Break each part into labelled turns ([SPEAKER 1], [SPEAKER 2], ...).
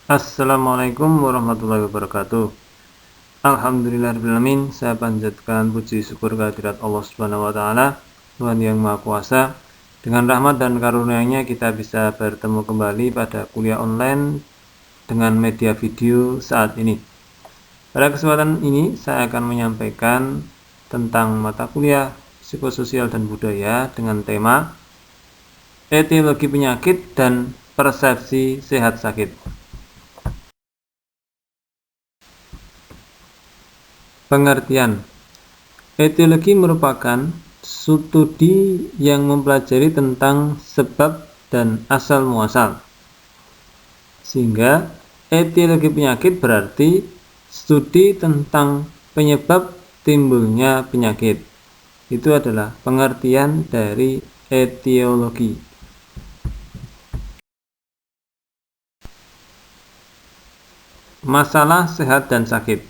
[SPEAKER 1] Assalamualaikum warahmatullahi wabarakatuh. Alhamdulillahirrahmanirrahim. Saya panjatkan puji syukur kehadirat Allah Subhanahu wa taala, Tuhan yang Maha Kuasa. Dengan rahmat dan karunia-Nya kita bisa bertemu kembali pada kuliah online dengan media video saat ini. Pada kesempatan ini saya akan menyampaikan tentang mata kuliah psikososial dan budaya dengan tema etiologi penyakit dan persepsi sehat sakit. Pengertian. Etiologi merupakan studi yang mempelajari tentang sebab dan asal muasal. Sehingga etiologi penyakit berarti studi tentang penyebab timbulnya penyakit. Itu adalah pengertian dari etiologi. Masalah sehat dan sakit.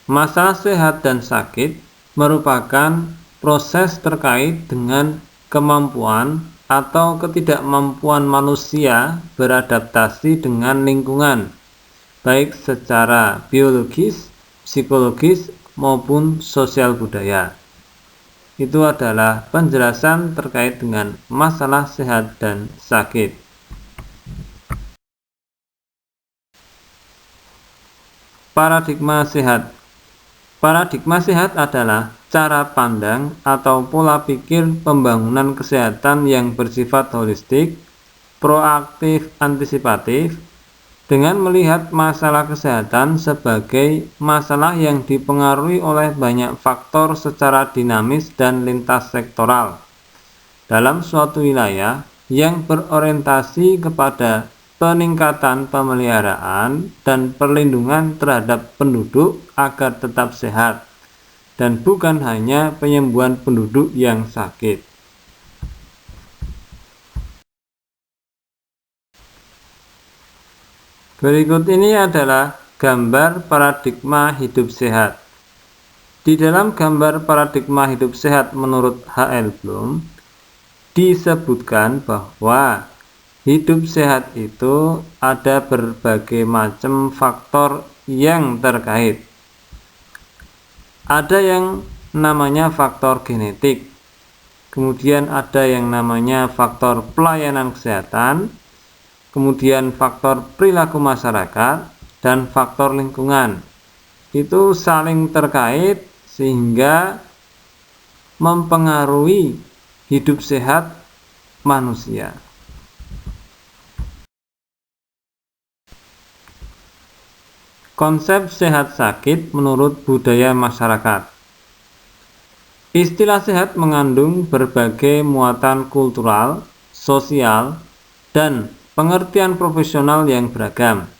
[SPEAKER 1] Masalah sehat dan sakit merupakan proses terkait dengan kemampuan atau ketidakmampuan manusia beradaptasi dengan lingkungan, baik secara biologis, psikologis, maupun sosial budaya. Itu adalah penjelasan terkait dengan masalah sehat dan sakit. Paradigma sehat. Paradigma sehat adalah cara pandang atau pola pikir pembangunan kesehatan yang bersifat holistik, proaktif, antisipatif, dengan melihat masalah kesehatan sebagai masalah yang dipengaruhi oleh banyak faktor secara dinamis dan lintas sektoral dalam suatu wilayah yang berorientasi kepada peningkatan pemeliharaan dan perlindungan terhadap penduduk agar tetap sehat, dan bukan hanya penyembuhan penduduk yang sakit. Berikut ini adalah gambar paradigma hidup sehat. Di dalam gambar paradigma hidup sehat menurut H.L. Bloom, disebutkan bahwa hidup sehat itu ada berbagai macam faktor yang terkait. Ada yang namanya faktor genetik, kemudian ada yang namanya faktor pelayanan kesehatan, kemudian faktor perilaku masyarakat, dan faktor lingkungan. Itu saling terkait sehingga mempengaruhi hidup sehat manusia. Konsep sehat sakit menurut budaya masyarakat. Istilah sehat mengandung berbagai muatan kultural, sosial, dan pengertian profesional yang beragam.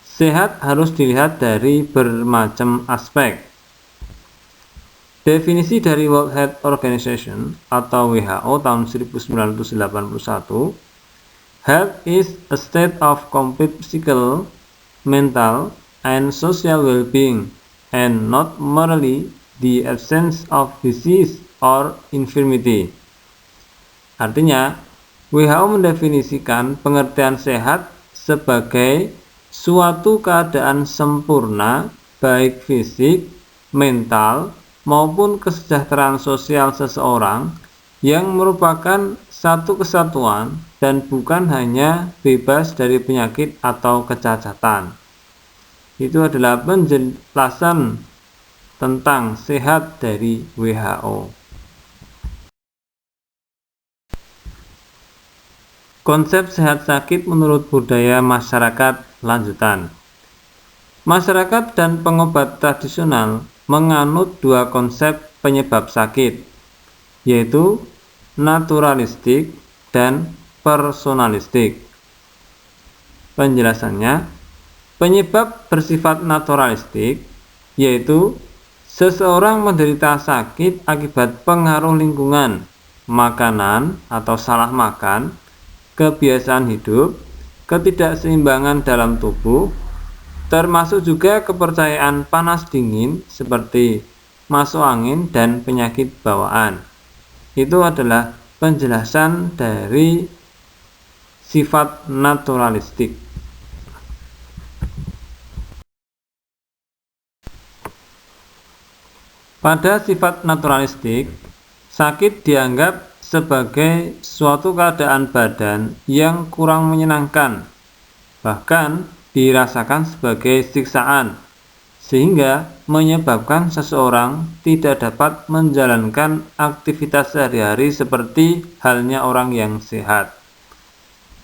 [SPEAKER 1] Sehat harus dilihat dari bermacam aspek. Definisi dari World Health Organization atau WHO tahun 1981, health is a state of complete physical, mental, and social well-being, and not merely the absence of disease or infirmity. Artinya, WHO mendefinisikan pengertian sehat sebagai suatu keadaan sempurna baik fisik, mental, maupun kesejahteraan sosial seseorang yang merupakan satu kesatuan dan bukan hanya bebas dari penyakit atau kecacatan. Itu adalah penjelasan tentang sehat dari WHO. Konsep sehat sakit menurut budaya masyarakat lanjutan. Masyarakat dan pengobat tradisional menganut dua konsep penyebab sakit, yaitu naturalistik dan personalistik. Penjelasannya, penyebab bersifat naturalistik yaitu seseorang menderita sakit akibat pengaruh lingkungan, makanan atau salah makan, kebiasaan hidup, ketidakseimbangan dalam tubuh, termasuk juga kepercayaan panas dingin seperti masuk angin dan penyakit bawaan. Itu adalah penjelasan dari sifat naturalistik. Pada sifat naturalistik, sakit dianggap sebagai suatu keadaan badan yang kurang menyenangkan, bahkan dirasakan sebagai siksaan, sehingga menyebabkan seseorang tidak dapat menjalankan aktivitas sehari-hari seperti halnya orang yang sehat.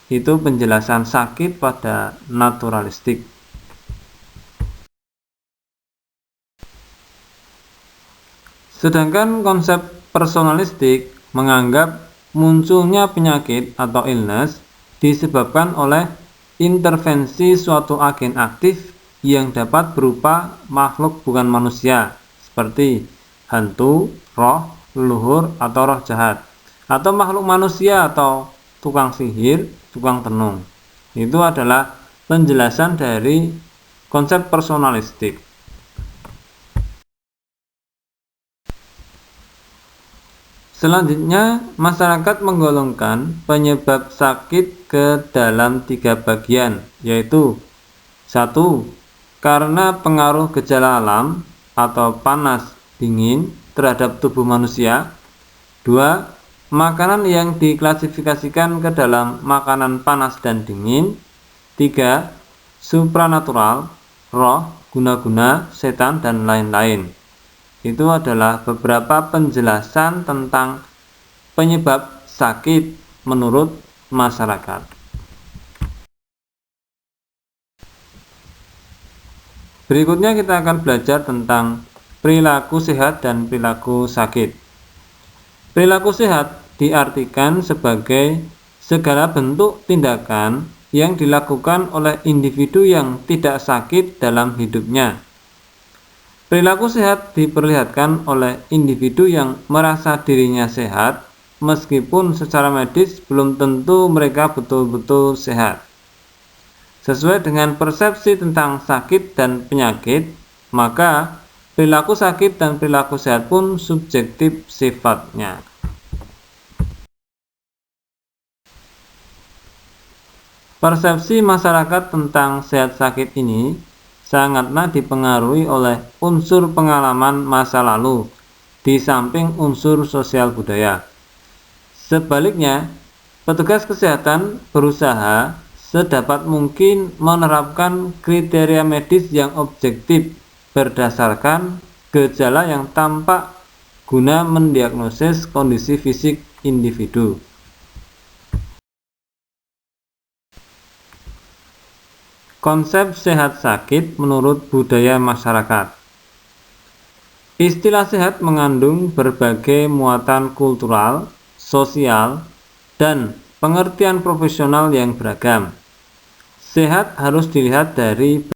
[SPEAKER 1] Itu penjelasan sakit pada naturalistik. Sedangkan konsep personalistik menganggap munculnya penyakit atau illness disebabkan oleh intervensi suatu agen aktif yang dapat berupa makhluk bukan manusia, seperti hantu, roh, leluhur, atau roh jahat, atau makhluk manusia atau tukang sihir, tukang tenung. Itu adalah penjelasan dari konsep personalistik. Selanjutnya, masyarakat menggolongkan penyebab sakit ke dalam 3 bagian, yaitu 1. Karena pengaruh gejala alam atau panas dingin terhadap tubuh manusia. 2. Makanan yang diklasifikasikan ke dalam makanan panas dan dingin. 3. Supranatural, roh, guna-guna, setan, dan lain-lain. Itu adalah beberapa penjelasan tentang penyebab sakit menurut masyarakat. Berikutnya kita akan belajar tentang perilaku sehat dan perilaku sakit. Perilaku sehat diartikan sebagai segala bentuk tindakan yang dilakukan oleh individu yang tidak sakit dalam hidupnya. Perilaku sehat diperlihatkan oleh individu yang merasa dirinya sehat, meskipun secara medis belum tentu mereka betul-betul sehat. Sesuai dengan persepsi tentang sakit dan penyakit, maka perilaku sakit dan perilaku sehat pun subjektif sifatnya. Persepsi masyarakat tentang sehat sakit ini sangatlah dipengaruhi oleh unsur pengalaman masa lalu, di samping unsur sosial budaya. Sebaliknya, petugas kesehatan berusaha sedapat mungkin menerapkan kriteria medis yang objektif berdasarkan gejala yang tampak guna mendiagnosis kondisi fisik individu. Konsep sehat sakit menurut budaya masyarakat. Istilah sehat mengandung berbagai muatan kultural, sosial, dan pengertian profesional yang beragam. Sehat harus dilihat dari.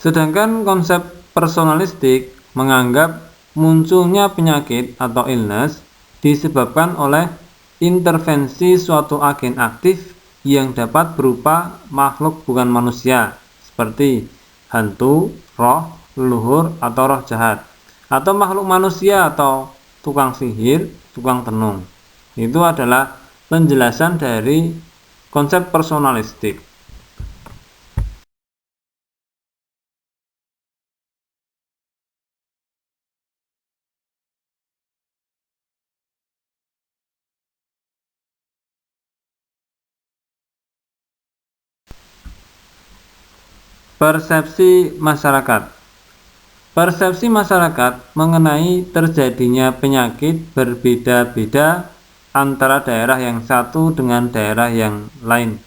[SPEAKER 1] Sedangkan konsep personalistik menganggap munculnya penyakit atau illness disebabkan oleh intervensi suatu agen aktif yang dapat berupa makhluk bukan manusia, seperti hantu, roh, leluhur, atau roh jahat, atau makhluk manusia atau tukang sihir, tukang tenung. Itu adalah penjelasan dari konsep personalistik. Persepsi masyarakat. Persepsi masyarakat mengenai terjadinya penyakit berbeda-beda antara daerah yang satu dengan daerah yang lain,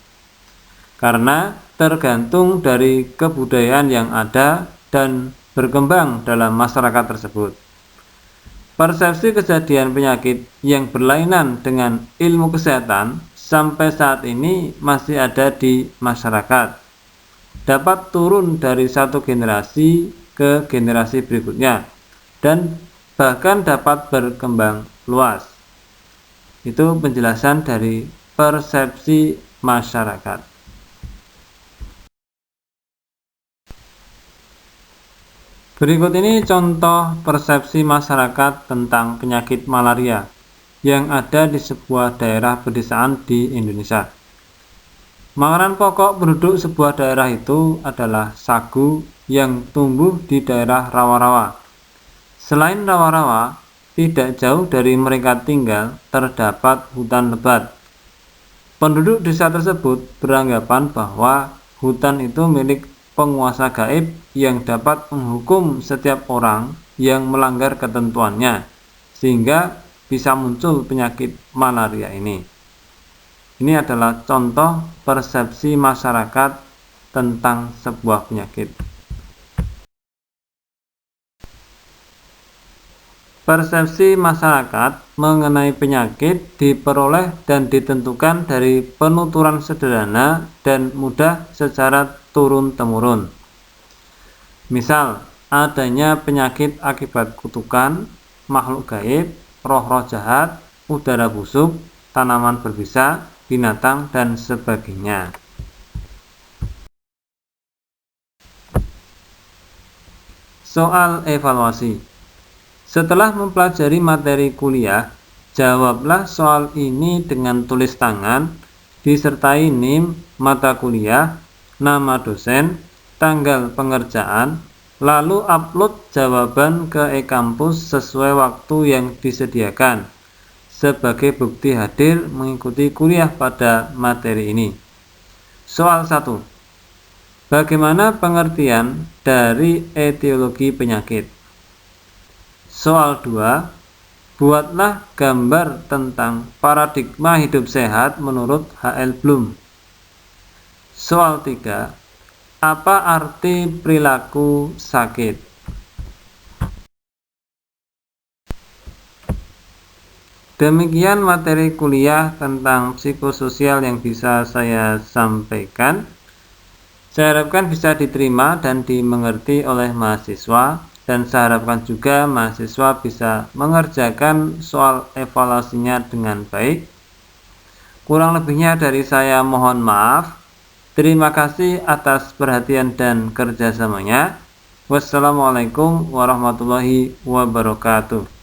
[SPEAKER 1] karena tergantung dari kebudayaan yang ada dan berkembang dalam masyarakat tersebut. Persepsi kejadian penyakit yang berlainan dengan ilmu kesehatan sampai saat ini masih ada di masyarakat, dapat turun dari satu generasi ke generasi berikutnya, dan bahkan dapat berkembang luas. Itu penjelasan dari persepsi masyarakat. Berikut ini contoh persepsi masyarakat tentang penyakit malaria yang ada di sebuah daerah pedesaan di Indonesia. Makanan pokok penduduk sebuah daerah itu adalah sagu yang tumbuh di daerah rawa-rawa. Selain rawa-rawa, tidak jauh dari mereka tinggal terdapat hutan lebat. Penduduk desa tersebut beranggapan bahwa hutan itu milik penguasa gaib yang dapat menghukum setiap orang yang melanggar ketentuannya, sehingga bisa muncul penyakit malaria ini. Ini adalah contoh persepsi masyarakat tentang sebuah penyakit. Persepsi masyarakat mengenai penyakit diperoleh dan ditentukan dari penuturan sederhana dan mudah secara turun-temurun. Misal, adanya penyakit akibat kutukan, makhluk gaib, roh-roh jahat, udara busuk, tanaman berbisa, binatang, dan sebagainya. Soal evaluasi. Setelah mempelajari materi kuliah, jawablah soal ini dengan tulis tangan, disertai NIM mata kuliah, nama dosen, tanggal pengerjaan, lalu upload jawaban ke e-kampus sesuai waktu yang disediakan sebagai bukti hadir mengikuti kuliah pada materi ini. Soal 1. Bagaimana pengertian dari etiologi penyakit? Soal 2. Buatlah gambar tentang paradigma hidup sehat menurut H.L. Bloom. Soal 3. Apa arti perilaku sakit? Demikian materi kuliah tentang psikososial yang bisa saya sampaikan. Saya harapkan bisa diterima dan dimengerti oleh mahasiswa, dan saya harapkan juga mahasiswa bisa mengerjakan soal evaluasinya dengan baik. Kurang lebihnya dari saya mohon maaf. Terima kasih atas perhatian dan kerjasamanya. Wassalamualaikum warahmatullahi wabarakatuh.